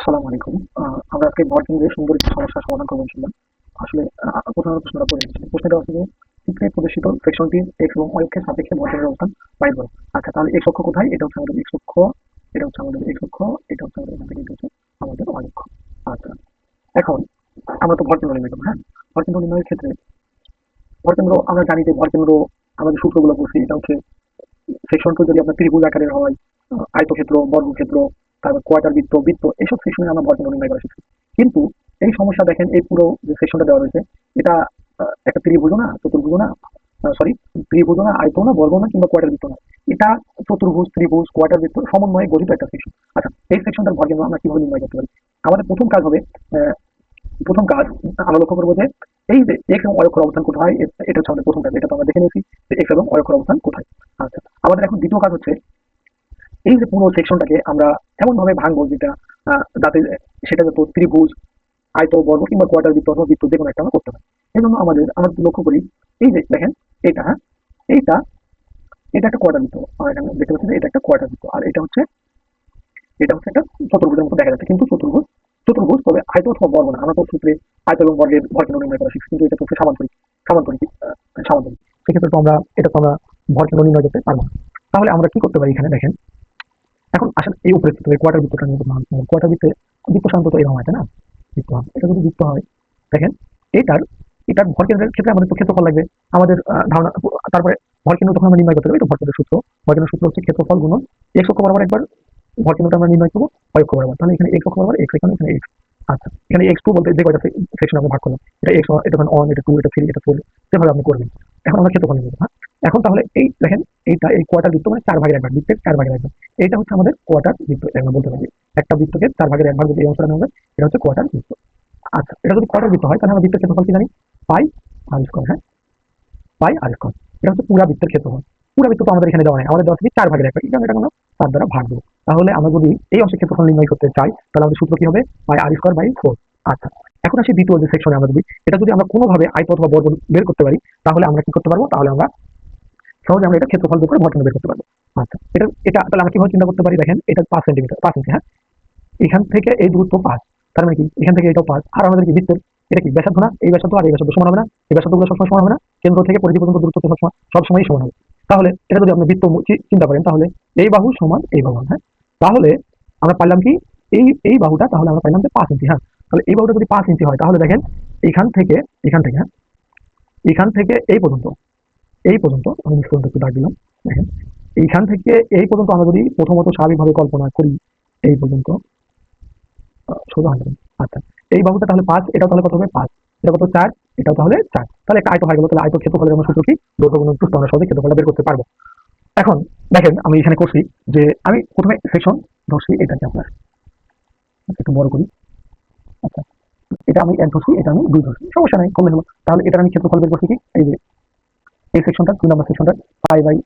আসসালামু আলাইকুম। আমরা আজকে ভর কেন্দ্রে সুন্দর একটি সমস্যার সমাধান করবো ইনশাআল্লাহ। আসলে প্রথমে প্রশ্নটা পড়ে নিচ্ছি। প্রশ্নটা হচ্ছে যে চিত্রে প্রদর্শিত সেকশনটির এক্স এবং ওয়াই অক্ষের সাপেক্ষে ভর কেন্দ্রের অবস্থান বাইর করো। আচ্ছা, তাহলে এক্স অক্ষ কোথায়? এটা হচ্ছে আমাদের এক্স অক্ষ, এটা হচ্ছে আমাদের এক্স অক্ষ, এটা হচ্ছে আমাদের এখান থেকে এটা হচ্ছে আমাদের ওয়াই অক্ষ। আচ্ছা, এখন আমরা তো ভর কেন্দ্র নির্ণয় করবো, হ্যাঁ? ভর কেন্দ্র নির্ণয়ের ক্ষেত্রে ভর কেন্দ্র আমরা জানি যে ভর কেন্দ্র আমাদের সূত্রগুলো পড়ছি। এটা হচ্ছে সেকশনটা যদি আপনার ত্রিভুজ আকারের হয়, আয়তক্ষেত্র, বর্গক্ষেত্র, তারপর কোয়ার্টার বৃত্ত, বৃত্ত, এইসব সেকশনে আমরা ভর কেন্দ্র নির্ণয় করা শিখছি। কিন্তু এই সমস্যা দেখেন, এই পুরো যে সেকশনটা দেওয়া রয়েছে, এটা একটা ত্রিভুজও না, চতুর্ভুজও না, সরি, ত্রিভুজও না, আয়তও না, বর্গ না, কিংবা কোয়ার্টার বৃত্ত না। এটা চতুর্ভুজ, ত্রিভুজ, কোয়ার্টার বৃত্ত সমন্বয়ে গঠিত একটা সেকশন। আচ্ছা, এই সেকশনটার ভর কেন্দ্র আমরা কিভাবে নির্ণয় করতে পারি? আমাদের প্রথম কাজ হবে, প্রথম কাজ আমরা লক্ষ্য করবো যে এই যে এক্স এবং ওয়াই অক্ষের অবস্থান কোথায়, এটা হচ্ছে আমাদের প্রথম কাজ। এটা তো আমরা দেখে নিয়েছি যে এক্স এবং ওয়াই অক্ষের অবস্থান কোথায়। আচ্ছা, আমাদের এখন দ্বিতীয় কাজ হচ্ছে এই যে পুরো সেকশনটাকে আমরা এমন ভাবে ভাঙবো যেটা যাতে সেটা যত ত্রিভুজ, আয়ত, বর্গ কিংবা কোয়ার্টার বৃত্ত অথবা বৃত্ত যে কোনো একটা আমরা করতে পারি। এই জন্য আমরা যদি লক্ষ্য করি, এই যে দেখেন এটা, হ্যাঁ, এইটা, এটা একটা কোয়ার্টার বৃত্ত। আমরা এখানে দেখতে পাচ্ছি যে এটা একটা কোয়ার্টার বৃত্ত, আর এটা হচ্ছে একটা চতুর্ভুজের মতো দেখা যাচ্ছে, কিন্তু চতুর্ভুজ, চতুর্ভুজ তবে আয়ত অথবা বর্গ না। আমরা তো সূত্রে আয়ত এবং বর্গের ভর কেন্দ্র নির্ণয় করা শিখছি, কিন্তু এটা তো হচ্ছে সামান্তরিক, সামান্তরিক, সামান্তরিক। সেক্ষেত্রে তো আমরা ভর কেন্দ্র নির্ণয় করতে পারবো না। তাহলে আমরা কি করতে পারি? এখানে দেখেন, এখন আসলে এই উপরে কোয়ার্টার বৃত্তটা নিয়ে কোয়ার্টার বৃত্তে বৃত্ত সাধারণত এরকম হয়, তাই না? বৃত্ত হয়, এটা যদি বৃত্ত হয়, দেখেন এটার এটার ভর কেন্দ্রের ক্ষেত্রে আমাদের তো ক্ষেত্রফল লাগবে। আমাদের ধারণা, তারপরে ভর কেন্দ্র তখন আমরা নির্ণয় করতে পারি। তো ভর কেন্দ্রের সূত্র, ভর কেন্দ্রের সূত্র হচ্ছে ক্ষেত্রফল গুণন এক্স অক্ষ বরাবর একবার, ভর কেন্দ্রটা আমরা নির্ণয় করবো ওয়াই অক্ষ বরাবর। তাহলে এখানে এক্স অক্ষ বরাবর এক্স, এখানে এক্স। আচ্ছা, এখানে এক্স টু বলতে যে কয়টা সেকশন আমরা ভাগ করলাম, এটা এক্স, এটা ওয়ান, এটা টু, এটা থ্রি, এটা ফোর, যেভাবে আপনি করবেন। এখন আমরা ক্ষেত্রফল নিয়ে নেবো, হ্যাঁ। এখন তাহলে এই দেখেন, এই কোয়ার্টার বৃত্ত মানে 4 ভাগের 1 ভাগ, বৃত্তের 4 ভাগের 1 ভাগ। এটা হচ্ছে আমাদের কোয়ার্টার বৃত্ত, আমরা বলতে পারি। একটা বৃত্তকে 4 ভাগের 1 ভাগ যদি এই অংশটা নেওয়া যায়, এটা হচ্ছে কোয়ার্টার বৃত্ত। আচ্ছা, এটা যদি কোয়ার্টার বৃত্ত হয় তাহলে আমরা বৃত্তের ক্ষেত্রফল কি জানি? পাই আর স্কয়ার, হ্যাঁ, পাই আর স্কয়ার। এটা হচ্ছে পুরা বৃত্তের ক্ষেত্রফল। পুরা বৃত্ত তো আমাদের এখানে দেওয়া নাই, আমাদের দেওয়া আছে 4 ভাগের 1 ভাগ। এটা কোনো 7 দ্বারা ভাগ দেবো। তাহলে আমরা যদি এই অংশের ক্ষেত্রফল নির্ণয় করতে চাই, তাহলে আমাদের সূত্র কি হবে? পাই আর স্কয়ার বাই 4। আচ্ছা, এখন আসি দ্বিতীয় যে সেকশনে, আমরা যদি এটা যদি আমরা কোনোভাবে আয়ত অথবা বর্গ বের করতে পারি, তাহলে আমরা কি করতে পারবো? তাহলে আমরা সহজে আমরা এটা ক্ষেত্রফল বের করে ভর কেন্দ্র বের করতে পারবো। আচ্ছা, এটা তাহলে আমরা কিভাবে চিন্তা করতে পারি? দেখেন, এটা 5 সেন্টিমিটার, 5 ইঞ্চি, হ্যাঁ। এখান থেকে এই দূরত্ব 5, তার মানে কি এখান থেকে এটাও 5। আর আমাদের কি বৃত্তের এটা কি ব্যাসার্ধ না? এই ব্যাসার্ধ আর এই ব্যাসার্ধ সমান হবে না? এই ব্যাসার্ধগুলো সবসময় সমান হবে না? কেন্দ্র থেকে পরিধি পর্যন্ত দূরত্ব তো সবসময়ই সমান হবে। তাহলে এটা যদি আপনি বৃত্ত চিন্তা করেন, তাহলে এই বাহু সমান এই বাহু, হ্যাঁ। তাহলে আমরা পাইলাম কি? এই বাহুটা তাহলে আমরা পাইলাম যে 5 ইঞ্চি, হ্যাঁ। তাহলে এই বাহুটা যদি 5 ইঞ্চি হয়, তাহলে দেখেন এখান থেকে হ্যাঁ, এখান থেকে এই পর্যন্ত আমি পর্যন্ত একটু দাগ দিলাম। দেখেন, এইখান থেকে এই পর্যন্ত আমরা যদি প্রথমত স্বাভাবিকভাবে কল্পনা করি, এই পর্যন্ত সোজা হয়ে যাবে। আচ্ছা, এই বাহুটা তাহলে 5, এটাও তাহলে কত হবে? 5, এটা কত? 4, এটাও তাহলে 4। তাহলে একটা আয়ত হয়ে গেল। তাহলে আয়ত ক্ষেত্রফলের আমরা সূত্র কি? দৈর্ঘ্য গুণন প্রস্থ, আমরা সহজে ক্ষেত্রফলটা বের করতে পারবো। এখন দেখেন, আমি এখানে করছি যে আমি প্রথমে সেকশন ধরছি এটাকে, আপনার একটু বড় করি। আচ্ছা, এটা আমি 1 ধরছি, এটা আমি 2 ধরছি, সমস্যা নাই, কমে হলো। তাহলে এটার আমি ক্ষেত্রফল বের করছি কি? এই যে এই সেকশনটা 2 নম্বর সেকশনটা পাই বাই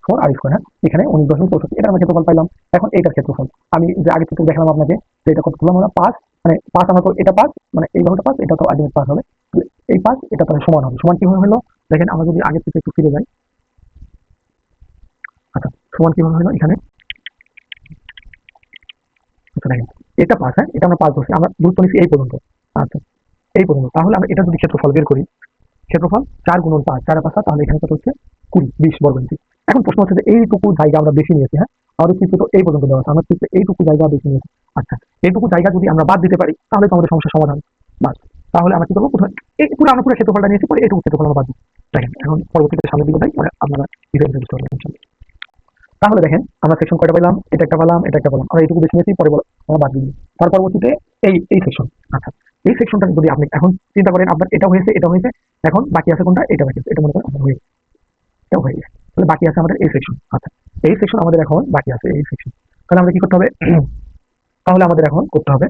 4 আর স্কয়ার, হ্যাঁ। এখানে 19.64, এটা আমরা ক্ষেত্রফল পাইলাম। এখন এইটার ক্ষেত্রফল আমি যে আগে থেকে দেখালাম আপনাকে, যে এটা কত বললাম আমরা? 5, মানে 5 আমরা তো এটা 5, মানে এই বাহুটা 5, এটা তো আলটিমেট 5 হবে। তাহলে এই 5 এটা তাহলে সমান হবে। সমান কিভাবে হলো? দেখেন, আমরা যদি আগে থেকে একটু ফিরে যাই। আচ্ছা, সমান কিভাবে হলো এখানে? আচ্ছা, দেখেন, এটা 5, হ্যাঁ, এটা আমরা 5 ধরছি, আমরা দূরত্ব নিচ্ছি এই পর্যন্ত। আচ্ছা, এই পর্যন্ত। তাহলে আমরা এটা যদি ক্ষেত্রফল বের করি, ক্ষেত্রফল 4 গুণন 5, 4 আর 5, তাহলে এখানে কত হচ্ছে? 20 বর্গ ইঞ্চি। এখন প্রশ্ন হচ্ছে যে এইটুকু জায়গা আমরা বেশি নিয়েছি, হ্যাঁ। আমাদের চিত্র তো এই পর্যন্ত দেওয়া আছে, আমরা চিত্রে এইটুকু জায়গা বেশি নিয়েছি। আচ্ছা, এইটুকু জায়গা যদি আমরা বাদ দিতে পারি, তাহলে তো আমাদের সমস্যার সমাধান। বাস, তাহলে আমরা কি করবো? প্রথমে আমরা পুরো ক্ষেত্রফলটা নিয়েছি, পরে এইটুকু ক্ষেত্রফল আমরা বাদ দিই। দেখেন, এখন পরবর্তীতে সামনের দিকে যাই, মানে আপনারা ডিফারেন্স বুঝতে পারবেন ইনশাআল্লাহ। তাহলে দেখেন, আমরা সেকশন কয়টা পেলাম? এটা একটা পেলাম, এটা একটা পেলাম। আমরা এইটুকু বেশি নিয়েছি, পরে আমরা বাদ দিই। তার পরবর্তীতে এই সেকশন। আচ্ছা, এই সেকশনটা যদি আপনি এখন চিন্তা করেন, আপনার এটা হয়েছে, এটা হয়েছে, এখন বাকি আছে কোনটা? এটা বাকি আছে। এটা মনে করেন আপনার হয়ে এটাও হয়ে গেছে। তাহলে বাকি আছে আমাদের এই সেকশন। আচ্ছা, এই সেকশন আমাদের এখন বাকি আছে, এই সেকশন। তাহলে আমাদের কি করতে হবে? তাহলে আমাদের এখন করতে হবে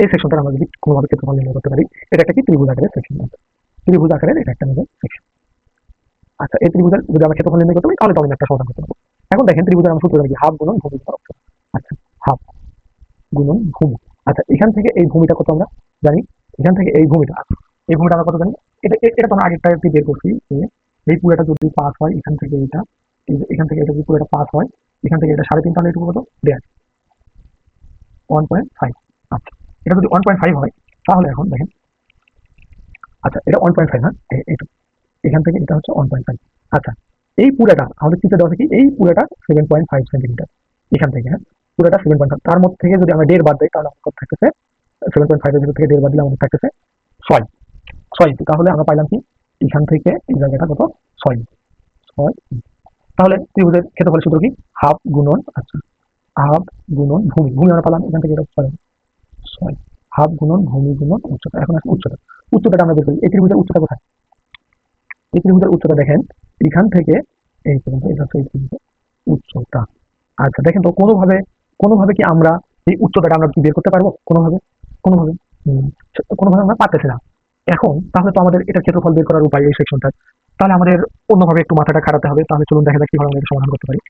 এই সেকশনটা আমরা যদি কোনোভাবে ক্ষেত্রফল নির্ণয় করতে পারি। এটা একটা কি ত্রিভুজ আকারের সেকশন, ত্রিভুজ আকারের এটা একটা আমাদের সেকশন। আচ্ছা, এই ত্রিভুজের যদি আমরা ক্ষেত্রফল নির্ণয় করতে পারি, তাহলে তো আমি একটা সমাধান করতে পারবো। এখন দেখেন, ত্রিভুজের আমরা সূত্র জানি হাফ গুণন ভূমি গুণন অক্ষ। আচ্ছা, হাফ গুণন ভূমি। আচ্ছা, এখান থেকে এই ভূমিটা কত আমরা জানি? এখান থেকে এই ভূমিটা আমরা কত জানি? এটা তো আমরা আগেরটা বের করছি যে এই পুরোটা যদি পাস হয়, এখান থেকে এটা, এখান থেকে এটা যদি পুরোটা পাস হয়, এখান থেকে এটা 3.5, তাহলে এটুকু কত? 1.5। আচ্ছা, এটা যদি 1.5 হয় তাহলে এখন দেখেন, আচ্ছা এটা 1.5 না, এইটুকু এখান থেকে এটা হচ্ছে 1.5। আচ্ছা এই পুরাটা আমাদের চিত্রে দেওয়া থাকে, এই পুরাটা 7.5 সেন্টিমিটার এখান থেকে, হ্যাঁ পুরাটা 7.5, তার মধ্যে থেকে যদি আমরা 1.5 বাদ দিই তাহলে আমাদের কত থাকতেছে, 7.5 এর ভিতর থেকে 1.5 বাদ দিলে আমাদের থাকতেছে 6 6 ইঞ্চি। তাহলে আমরা পাইলাম কি এখান থেকে এই জায়গাটা কত, 6 ইঞ্চি 6 ইঞ্চি। তাহলে ত্রিভুজের ক্ষেত্রফলের সূত্র কি, হাফ গুণন, আচ্ছা হাফ গুণন ভূমি, ভূমি আমরা পেলাম এখান থেকে এটা পাইলাম 6, হাফ গুণন ভূমি গুণন উচ্চতা। এখন আসলে উচ্চতা, উচ্চতাটা আমরা বের করি। এই ত্রিভুজের উচ্চতা কোথায়, এই ত্রিভুজের উচ্চতা দেখেন এখান থেকে এই পর্যন্ত, এটা হচ্ছে এই ত্রিভুজের উচ্চতা। আচ্ছা দেখেন তো কোনোভাবে কোনোভাবে কি আমরা এই উচ্চতাটা আমরা কি বের করতে পারবো, কোনোভাবে কোনোভাবে হুম, কোনোভাবে আমরা পারতেছি না। এখন তাহলে তো আমাদের এটা ক্ষেত্রফল বের করার উপায় এই সেকশনটা, তাহলে আমাদের অন্যভাবে একটু মাথাটা খাটাতে হবে। তাহলে চলুন দেখা যাক কিভাবে আমরা এটা সমাধান করতে পারি।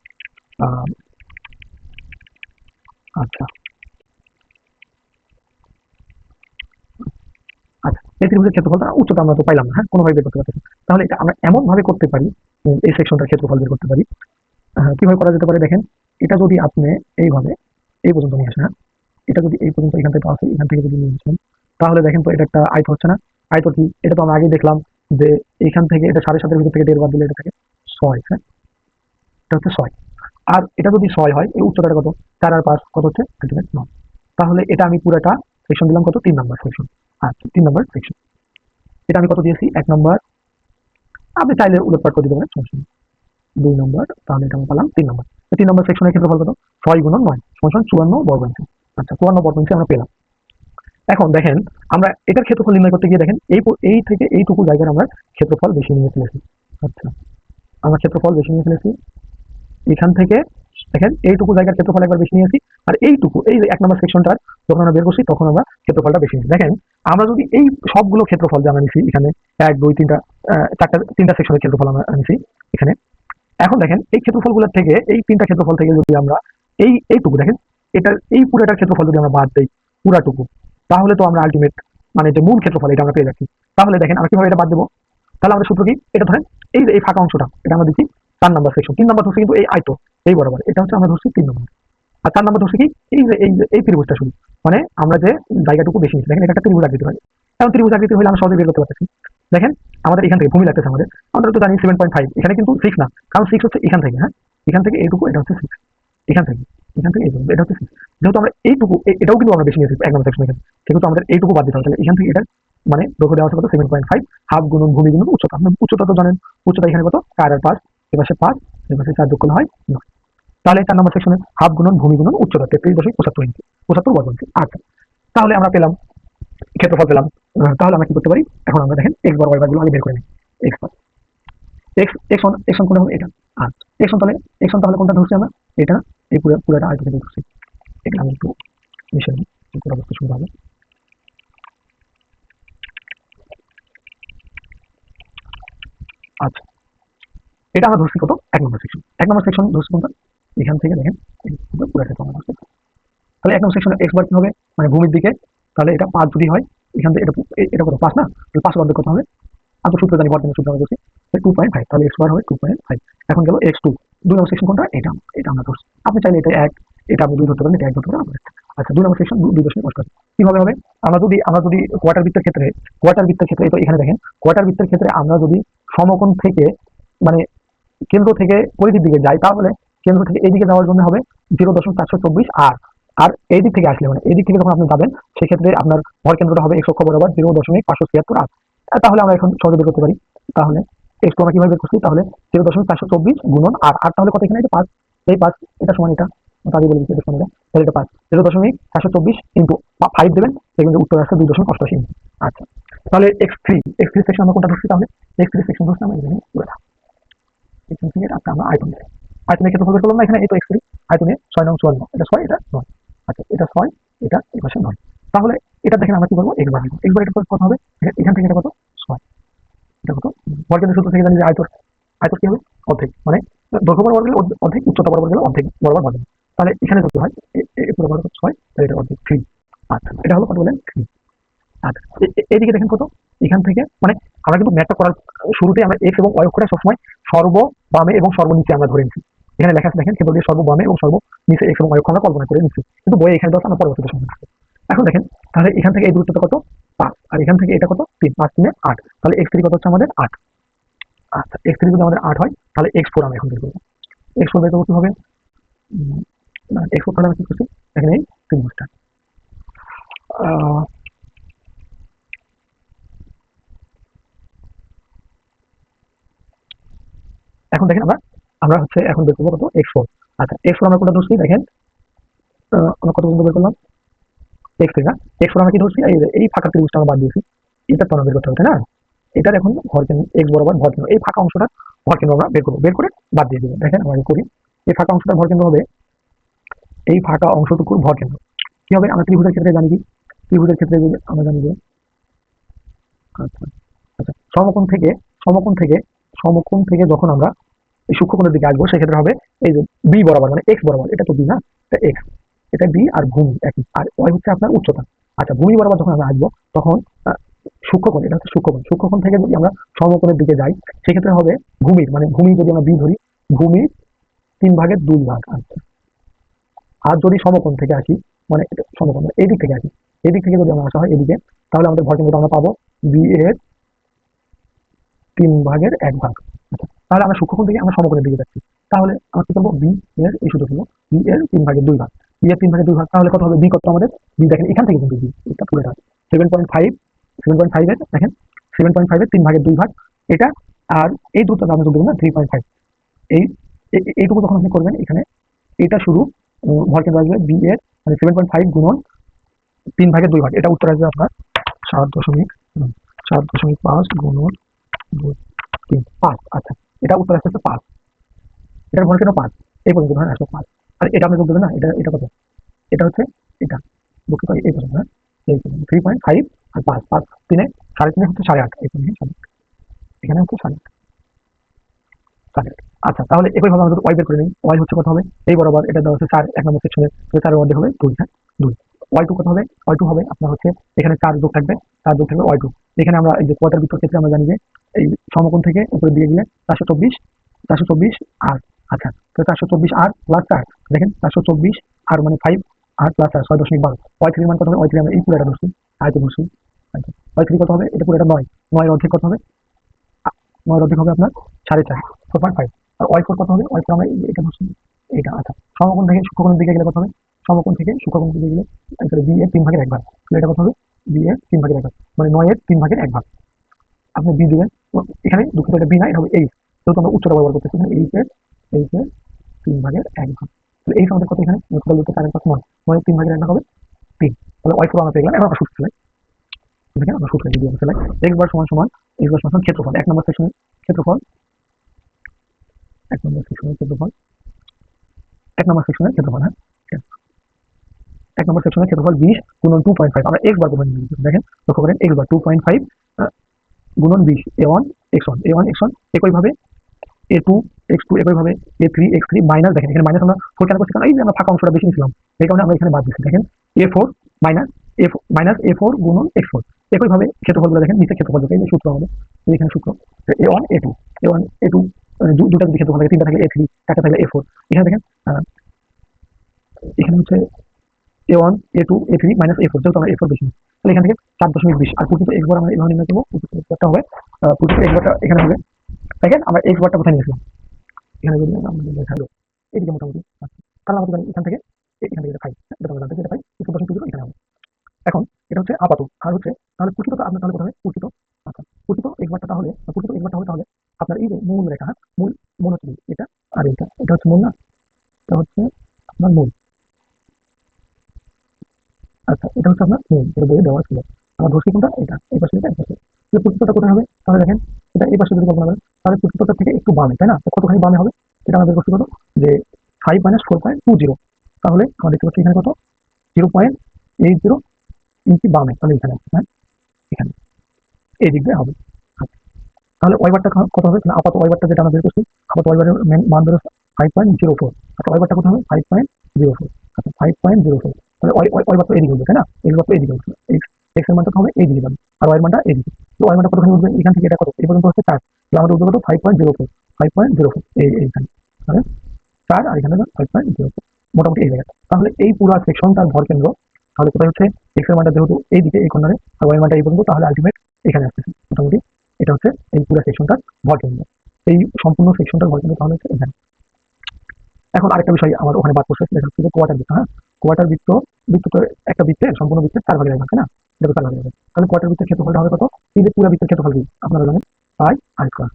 আহ, আচ্ছা আচ্ছা এই ত্রিভুজের ক্ষেত্রফলটা উচ্চতা আমরা তো পাইলাম না, হ্যাঁ কোনোভাবে বের করতে পারতেছি। তাহলে এটা আমরা এমন ভাবে করতে পারি, এই সেকশনটার ক্ষেত্রফল বের করতে পারি। কিভাবে করা যেতে পারে দেখেন, এটা যদি আপনি এইভাবে এই পর্যন্ত নিয়ে আসেন, হ্যাঁ এটা যদি এই পর্যন্ত এখান থেকে আসে, এখান থেকে যদি নিয়ে আসেন তাহলে দেখেন তো এটা একটা আয়ত হচ্ছে না। আয়ত কি, এটা তো আমরা আগেই দেখলাম যে এখান থেকে এটা 7.5-এর ভিতর থেকে 1.5 বাদ দিলে এটা থাকে 6, হ্যাঁ এটা হচ্ছে 6। আর এটা যদি 6 হয়, এই উচ্চতাটা কত, 4 আর 5 কত হচ্ছে 9। তাহলে এটা আমি পুরোটা সেকশন দিলাম কত, 3 নাম্বার সেকশন। আচ্ছা 3 নাম্বার সেকশন, এটা আমি কত দিয়েছি, 1 নাম্বার, আপনি চাইলে উলটপাট করে দিতে পারেন, সমস্যা নেই। 2 নম্বর, তাহলে এটা আমি পেলাম 3 নম্বর। 3 নম্বর সেকশনের ক্ষেত্রফল কত, 6 গুণন 9 সমান 54 বর্গ ইঞ্চি। আচ্ছা 54 বর্গ ইঞ্চি আমরা পেলাম। এখন দেখেন আমরা এটার ক্ষেত্রফল নির্ণয় করতে গিয়ে দেখেন এই থেকে এইটুকু জায়গার আমরা ক্ষেত্রফল বেশি নিয়ে ফেলেছি। আচ্ছা আমরা ক্ষেত্রফল বেশি নিয়ে ফেলেছি এখান থেকে, দেখেন এইটুকু জায়গার ক্ষেত্রফল একবার বেশি নিয়েছি, আর এইটুকু এই 1 নম্বর সেকশনটার যখন আমরা বের করছি তখন আমরা ক্ষেত্রফলটা বেশি নিয়েছি। দেখেন আমরা যদি এই সবগুলো ক্ষেত্রফল যে আমরা নিছি এখানে 1 2 3টা 3টা সেকশনের ক্ষেত্রফল আমরা নিছি এখানে। এখন দেখেন এই ক্ষেত্রফলগুলোর থেকে, এই 3টা ক্ষেত্রফল থেকে যদি আমরা এইটুকু দেখেন, এটার এই পুরোটার ক্ষেত্রফল যদি আমরা বাদ দেই পুরাটুকু, তাহলে তো আমরা আলটিমেট মানে যে মূল ক্ষেত্রফল এটা আমরা পেয়ে যাচ্ছি। তাহলে দেখেন আমরা কিভাবে এটা বাদ দেবো, তাহলে আমাদের সূত্র কি, এটা ধরেন এই যে এই ফাঁকা অংশটা এটা আমরা দিচ্ছি 4 নাম্বার সেকশন, 3 নাম্বার ধরছি কিন্তু এই আয়তো এই বরাবর, এটা হচ্ছে আমরা ধরছি 3 নম্বর। আর 4 নাম্বার ধরছি কি, এই ত্রিভুজটা শুধু, মানে আমরা যে জায়গাটুকু বেশি নিচ্ছি। দেখেন এটা একটা ত্রিভুজ আকৃতি হয়, এখন ত্রিভুজ আকৃতি হলে আমরা সহজে বের করতে পারতেছি। দেখেন আমাদের এখান থেকে ভূমি লাগতেছে, আমাদের আমরা তো জানি 7.5, এখানে কিন্তু 6 না, কারণ 6 হচ্ছে এখান থেকে, হ্যাঁ এখান থেকে এইটুকু, এটা হচ্ছে 6, এখান থেকে এই পর্যন্ত এটা হচ্ছে 6। যেহেতু আমরা এইটুকু এটাও কিন্তু আমরা বেশি নিয়েছি 1 নম্বর সেকশন, এখানে কিন্তু আমাদের এইটুকু বাদ দিতে হবে। তাহলে এখান থেকে এটা মানে দৈর্ঘ্য দেওয়া আছে কত, 7.5, হাফ গুণন ভূমি গুণন উচ্চতা। আপনি উচ্চতা তো জানেন, উচ্চতা এখানে কত 4 আর 5, এপাশে 5 এপাশে 4 যোগ করলে হয় 9। তাহলে 4 নম্বর সেকশনে হাফ গুণন ভূমি গুণন উচ্চতা 33.75 ইঞ্চি, 75 বর্গ ইঞ্চি। আচ্ছা তাহলে আমরা পেলাম ক্ষেত্রফল পেলাম। তাহলে আমরা কি করতে পারি, এখন আমরা দেখেন এক্স বার ওয়াই বার গুলো আগে বের করে নিই। এক্স বার, এক্স অন কোনটা হবে, এটা। আর এক্স অন তাহলে কোনটা ধরছি আমরা, এটা এই পুরোটা আগে থেকে ধরছি। এটা আমি একটু মিশে নিই, পুরো বুঝতে সুবিধা হবে। আচ্ছা এটা আমরা ধরছি কত, 1 নম্বর সেকশন। 1 নম্বর সেকশন ধরছি কোনটা, এখান থেকে দেখেন পুরোটা আমরা ধরছি। তাহলে 1 নম্বর সেকশনে এক্স বার কি হবে, মানে ভূমির দিকে, তাহলে এটা 5 যদি হয়, এখান থেকে এটা কত 5 না, 5 বাদ কত হবে, আমি তো সূত্র জানি, বর্তমানে সূত্র আমরা করছি 2.5, তাহলে এক্স বার হবে 2.5। এখন গেল x2, 2 নম্বর সেকশন কোনটা, এটা এটা আমরা ধরছি। আপনি চাইলে এটা 1, এটা আপনি 2 ধরতে পারেন, এটা 1 ধরতে পারেন। আচ্ছা 2 নম্বর সেকশন 2.5 কিভাবে হবে, আমরা যদি কোয়ার্টার বৃত্তের ক্ষেত্রে তো এখানে দেখেন কোয়ার্টার বৃত্তের ক্ষেত্রে আমরা যদি সমকোণ থেকে মানে কেন্দ্র থেকে পরিধির দিকে যাই, তাহলে কেন্দ্র থেকে এইদিকে যাওয়ার জন্য হবে 0.424, আর এই দিক থেকে আসলে মানে এই দিক থেকে যখন আপনি যাবেন সেক্ষেত্রে আপনার ভর কেন্দ্রটা হবে x অক্ষ বরাবর 0.576 আর। তাহলে আমরা এখন সহজে বের করতে পারি। তাহলে x2 আমরা কিভাবে বের করছি, তাহলে 0.424 গুণন আর তাহলে কত, এখানে এটা 5, এই 5 এটা সমান এটা আগে বলে দিচ্ছি, এটা সমান এটা, তাহলে এটা 5, 0.424 ইন্টু 5 দেবেন, দেখবেন যে উত্তর আসছে 2.88। আচ্ছা তাহলে x3 সেকশন আমরা কোনটা ধরছি, তাহলে x3 সেকশন ধরছি আমরা এখানে পুরোটা এখান থেকে। আচ্ছা আমরা আয়তনের ক্ষেত্রফল বের করলাম না, এখানে এই তো x3 আয়তনে 6 নং 54, এটা 6 এটা 9। আচ্ছা এটা 6, এটা এই পাশে 9। তাহলে এটা দেখেন আমরা কি করবো, x বার এটা কত হবে, এখান থেকে এটা কত 6, এটা কত বর্গের সূত্র থেকে জানি যে আয়তর কি হবে অর্ধেক, মানে দৈর্ঘ্য বরাবর গেলে অর্ধেক, উচ্চতা বরাবর গেলে অর্ধেক বরাবর ভাগ। তাহলে এখানে কত হয়, পুরো বরাবর 6, তাহলে এটা অর্ধেক 3। আচ্ছা এটা হলো কত বলেন 3। আচ্ছা এইদিকে দেখেন কত, এখান থেকে মানে আমরা কিন্তু ম্যাথটা করার শুরুতে আমরা এক্স এবং ওয়াই অক্ষটা সবসময় সর্ব বামে এবং সর্বনিচে আমরা ধরে নিচ্ছি। এখানে লেখা আছে দেখেন ক্ষেত্র দিয়ে সর্ব বামে এবং সর্ব নিচে এক্স এবং ওয়াই অক্ষ আমরা কল্পনা করে নিচ্ছি, কিন্তু বইয়ে এখানে দশ আমরা পরবর্তীতে সময়। এখন দেখেন তাহলে এখান থেকে এই দূরত্বটা কত 5, আর এখান থেকে এটা কত 3, 5 3 8, তাহলে x3 কত হচ্ছে আমাদের 8। আচ্ছা x3 যদি আমাদের 8 হয় তাহলে x4 আমরা এখন বের করবো। x4 বের করতে হবে, x4 তাহলে আমরা কি করছি এখানে এই ত্রিভুজটা। এখন দেখেন আমরা আমরা হচ্ছে এখন বের করবো কত x4। আচ্ছা x4 আমরা কোনটা ধরছি দেখেন, আমরা কত পর্যন্ত বের করলাম x3 না, x4 আমরা কি ধরছি এই ফাঁকা ত্রিভুজটা আমরা বাদ দিয়েছি, এটা তো আমরা বের করতে হবে তাই না। এটার এখন ভর কেন্দ্র x বরাবর ভর কেন্দ্র, এই ফাঁকা অংশটা ভর কেন্দ্র আমরা বের করবো, বের করে বাদ দিয়ে দেবো। দেখেন আমরা করি, এই ফাঁকা অংশটার ভর কেন্দ্র হবে, এই ফাঁকা অংশটুকুর ভর কেন্দ্র কি হবে আমরা ত্রিভুজের ক্ষেত্রে জানি কি, ত্রিভুজের ক্ষেত্রে আমরা জানি যে আচ্ছা আচ্ছা সমকোণ থেকে সমকোণ থেকে সমকোণ থেকে যখন আমরা এই সূক্ষ্মকোণের দিকে আসবো সেক্ষেত্রে হবে এই যে বি বরাবর মানে এক্স বরাবর, এটা তো বি না, এটা এক্স, এটা বি আর ভূমি একই, আর ওয়াই হচ্ছে আপনার উচ্চতা। আচ্ছা ভূমি বরাবর যখন আমরা আসবো তখন সূক্ষ্মকোণ, এটা হচ্ছে সূক্ষ্মকোণ, সূক্ষ্মকোণ থেকে যদি আমরা সমকোণের দিকে যাই সেক্ষেত্রে হবে ভূমির মানে ভূমি যদি আমরা বি ধরি, ভূমির 3/2 ভাগ। আচ্ছা আর যদি সমকোণ থেকে আসি মানে সমকোণ মানে এই দিক থেকে আসি, এই দিক থেকে যদি আমরা আসা হয় এদিকে, তাহলে আমাদের ভর কেন্দ্রটা আমরা পাবো বি এর 3/1 ভাগ। আচ্ছা তাহলে আমরা সূক্ষ্মকোণ থেকে আমরা সমকোণের দিকে যাচ্ছি, তাহলে আমরা কি করবো বি এর এই সূত্র করবো বি এর 3/2 ভাগ, বি এর 3/2 ভাগ, তাহলে কত হবে বি কত আমাদের বি দেখেন এখান থেকে কিন্তু বি এটা পুরোটা 7.5, 7.5 এর দেখেন 7.5 এর 3/2 ভাগ এটা, আর এই দূরত্বটা আমরা দেবো না 3.5, এই এইটুকু যখন আপনি করবেন এখানে এটা শুরু ভর কেন্দ্র আসবে বি এর মানে 7.5 গুণন 3/2 ভাগ, এটা উত্তর আসবে আপনার 7.5 গুণন 2, 3, 5। আচ্ছা এটা উত্তর আসছে 5, এটার ভর কেন 5, এই পর্যন্ত ধরেন আসলো 5, আর এটা আপনি যোগ দেবেন না, এটা এটা কত, এটা হচ্ছে এটা দুঃখিত এই পর্যন্ত, হ্যাঁ এই 3.5 আর 5, 5 3 3.5 হচ্ছে 8.5, এই পর্যন্ত এখানে হচ্ছে 8.5। আচ্ছা তাহলে একইভাবে আমরা যদি ওয়াই বের করে নিই, ওয়াই হচ্ছে কত হবে এই বরাবর এটা দেওয়া হচ্ছে 4 এক নম্বর সেকশনে, তো 4 এর মধ্যে হবে 2, হ্যাঁ 2। ওয়াই2 কত হবে, ওয়াই2 হবে আপনার হচ্ছে এখানে 4 যোগ থাকবে, 4 যোগ থাকবে ওয়াই2। এখানে আমরা এই যে কোয়ার্টার বৃত্তের ক্ষেত্রে আমরা জানি যে এই সমকোণ থেকে উপরে দিয়ে গেলে 424 আর আচ্ছা তো 424 আর প্লাস 4 দেখেন 424 আর মানে 5 আর প্লাস 4 6.12, ওয়াই3 মান কত হবে, ওয়াই3 আমরা এই পুরোটা ধরছি আয়তে ধরছি, আচ্ছা ওয়াই3 কত হবে এটা পুরোটা 9, 9 এর অর্ধেক কত হবে 9 এর অর্ধেক হবে আপনার 4.5, 4.5। আর ওয়াই4 কত হবে, ওয়াই4 আমরা এটা ধরছি এটা। আচ্ছা সমকোণ থেকে সূক্ষ্মকোণের দিকে গেলে কত হবে, সমকোণ থেকে সূক্ষ্মকোণের দিকে গেলে বি এর 3/1 ভাগ, তাহলে এটা কত হবে বি এর 3/1 ভাগ মানে 9 এর 3/1 ভাগ। আপনি বি দিবেন, এখানে দুঃখিত এটা বি না এটা হবে এইচ, যেহেতু আমরা উচ্চতা ব্যবহার করতেছি এখানে এইচ এর 3/1 ভাগ। তাহলে এইচ আমাদের কত এখানে টোটাল দুটো কারেন্ট কত 9, 9 এর 3/1 ভাগ হবে 3, তাহলে ওয়াই4 আমরা পেয়ে গেলাম। এখন আমরা সূত্র ফেলাই, দেখেন আমরা সূত্র যদি আমরা ফেলাই x বার সমান সমান x বার সমান ক্ষেত্রফল, এক নম্বর সেকশনের ক্ষেত্রফল, এক নম্বর সেকশনের ক্ষেত্রফল, এক নম্বর সেকশনের ক্ষেত্রফল, হ্যাঁ এক নম্বর সেকশনের ক্ষেত্রফল 20 গুণন 2.5, আমরা x বার করবেন, দেখেন লক্ষ্য করেন x বার 2.5 গুণন 20 a1 x1 একইভাবে a2 x2 একইভাবে a3 x3 মাইনাস, দেখেন এখানে মাইনাস আমরা ফোর কেন করছি কারণ এই যে আমরা ফাঁকা অংশটা বেশি নিয়েছিলাম এই কারণে আমরা এখানে বাদ দিচ্ছি। দেখেন a4 মাইনাস a4 গুণন x4, একইভাবে ক্ষেত্রফলগুলো দেখেন নিচে ক্ষেত্রফল এই যে সূত্র আমাদের এখানে সূত্র a1 a2 দুটা যদি ক্ষেত্রফল থাকে, তিনটা থাকলে a3, একটা থাকলে a4, এখানে দেখেন এখানে হচ্ছে a1 a2 a3 minus a4, যেহেতু আমরা a4 বেশি, তাহলে এখান থেকে 4.20 আর প্রকৃত x বার আমরা এভাবে নির্ণয় করবো, প্রকৃত হবে প্রকৃত x বারটা এখানে হবে, দেখেন আমরা x বারটা কোথায় নিয়েছিলাম এখানে যদি আমাদের দেখালো এদিকে মোটামুটি, কারণ আমাদের এখান থেকে এটা পাই, এটা আমরা জানতে এটা পাই 14.20 এখানে হবে। এখন এটা হচ্ছে আপাতত, আর হচ্ছে তাহলে প্রকৃত আপনার তাহলে কোথায় প্রকৃত, আচ্ছা প্রকৃত x বারটা তাহলে প্রকৃত x বারটা হবে তাহলে আপনার এই যে মূল রেখা, মূল হচ্ছে এটা আর এটা হচ্ছে মূল না, এটা হচ্ছে আপনার মূল। আচ্ছা এটা হচ্ছে আপনার মূল, এটা বইয়ে দেওয়া ছিল, আমরা ধরছি কোনটা এটা এই পাশে, এটা এই পাশে, প্রকৃতটা কোথায় হবে তাহলে দেখেন এটা এই পাশে যদি কল্পনা করেন তাহলে প্রকৃতটা থেকে একটু বামে, তাই না, কতখানি বামে হবে এটা আমাদের করছি কত যে 5 - 4.20, তাহলে আমরা দেখতে পাচ্ছি এখানে কত 0.80 ইঞ্চি বামে, তাহলে এখানে হ্যাঁ এখানে এই দিক দিয়ে হবে। আচ্ছা, তাহলে ওয়াইবারটা কত হবে, আপাতত ওয়াইবারটা যেটা আমরা বের করছি আপাতত ওয়াইবারের মান বের হচ্ছে 5.04, আচ্ছা ওয়াইবারটা কত হবে 5.04, আচ্ছা 5.04, তাহলে ওয়াইবার তো এদিকে হবে তাই না, এক্স বার তো এদিকে হবে, এক্স এর মানটা হবে এইদিকে যাবে আর ওয়াই মানটা এদিকে, তো ওয়াই মানটা কতখানি উঠবে এখান থেকে এটা কত এই পর্যন্ত হচ্ছে 4, তাহলে আমাদের উঠবে কত 5.04 এইখানে, তাহলে 4 আর এখানে 5.04 মোটামুটি এই জায়গাটা। তাহলে এই পুরো সেকশনটার ভর কেন্দ্র তাহলে কোথায় হচ্ছে এক্স এর মানটা যেহেতু এইদিকে এই কর্নারে আর ওয়াই মানটা এই পর্যন্ত, তাহলে আলটিমেট এখানে আসতেছে মোটামুটি। এটা হচ্ছে এই পুরো সেকশনটার ভরকেন্দ্র, এই সম্পূর্ণ সেকশনটার ভরকেন্দ্র তাহলে হচ্ছে এখানে। এখন আরেকটা বিষয় আমার ওখানে বাদ পড়ছে, সেটা হচ্ছে যে কোয়ার্টার বৃত্ত। হ্যাঁ, কোয়ার্টার বৃত্ত, বৃত্ত তো একটা বৃত্তের সম্পূর্ণ বৃত্তের 4 ভাগের 1 ভাগ, তাই না? এটা তো 4 ভাগের 1 ভাগ। তাহলে কোয়ার্টার বৃত্তের ক্ষেত্রফলটা হবে কত? এই যে পুরো বৃত্তের ক্ষেত্রফল কি আপনারা জানেন, পাই আর স্কয়ার,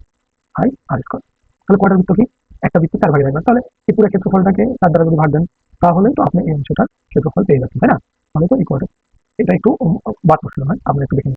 পাই আর স্কয়ার। তাহলে কোয়ার্টার বৃত্ত কি? একটা বৃত্তের 4 ভাগের 1 ভাগ। তাহলে এই পুরো ক্ষেত্রফলটাকে 4 দ্বারা যদি ভাগ দেন, তাহলেই তো আপনি এই অংশটার ক্ষেত্রফল পেয়ে যাচ্ছেন, তাই না? তাহলে তো এই কোয়ার্টার, এটা একটু বাদ পড়ছিল, হয় আপনি একটু দেখে নিন।